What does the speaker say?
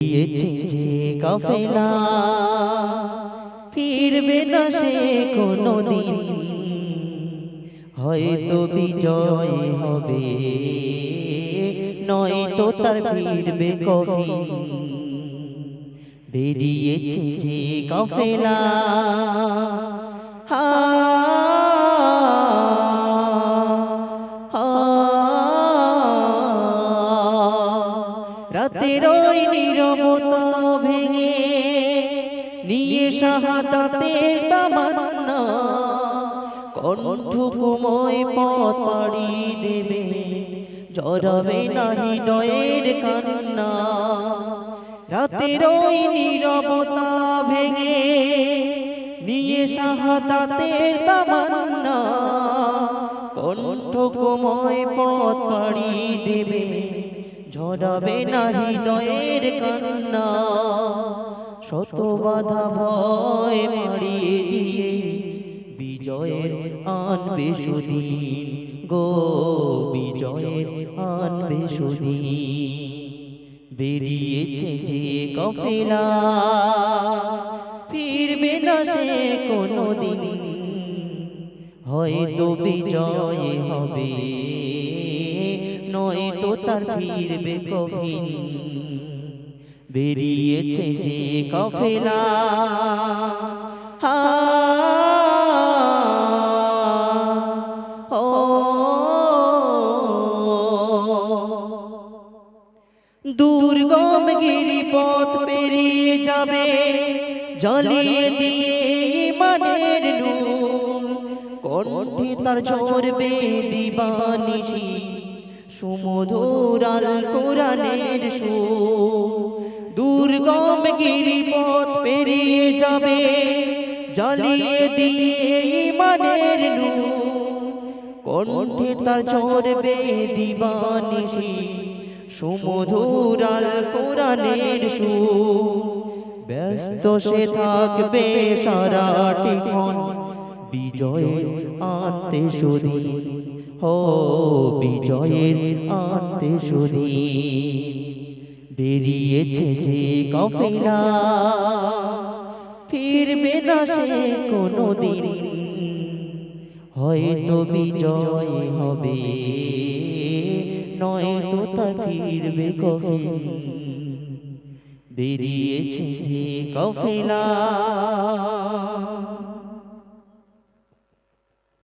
দিয়েছে যে কাফেলা ফিরবে না সে কোনোদিন, হয়তো বিজয় হবে নয়তো তার ফিরবে কফিন। বেরিয়েছে যে কাফেলা হা রাতের ওই নীরবতা ভেঙে নিয়ে শাহাদাতের তামান্না, কণ্ঠ কোময় পথ পাড়ি দেবে, জড়াবে না হৃদয়ের কান্না। রাতের ওই নীরবতা ভেঙে নিয়ে শাহাদাতের তামান্না, কণ্ঠ কোময় পথ পাড়ি দেবে, ঝরাবে না হৃদয়ের কান্না। শত বাধা ভয় মারিয়ে দিয়ে বিজয়ের আনবে সুদিন গো, বিজয়ের আনবে সুদিন। বেরিয়েছে যে কাফেলা ফিরবে না সে কোনোদিন, হয়তো বিজয় হবে নয়তো তার ফিরবে কফিন। বেরিয়েছে যে কাফেলা হা ও দুর্গম গিরিপথ পেরিয়ে যাবে, জ্বালিয়ে দিয়ে ইমানের নূর, কণ্ঠে তার ঝরবে দিবানিশি সুমধুর আল কোরআনের সুর। দুর্গম গিরিপথ পেরিয়ে যাবে, জ্বালিয়ে দিয়ে ইমানের নূর, কণ্ঠে তার ঝরবে দিবানিশি সুমধুর আল কোরআনের সুর। ব্যস্ত সে থাকবে সারাটি ক্ষণ বিজয়ের আনতে সুদিন, হো বিজয়ের আনতে সুদিন। বেরিয়েছে যে কাফেলা ফিরবে না সে কোনোদিন, হয়তো বিজয় হবে নয়তো তা ফিরবে কফিন। বেরিয়েছে যে কাফেলা।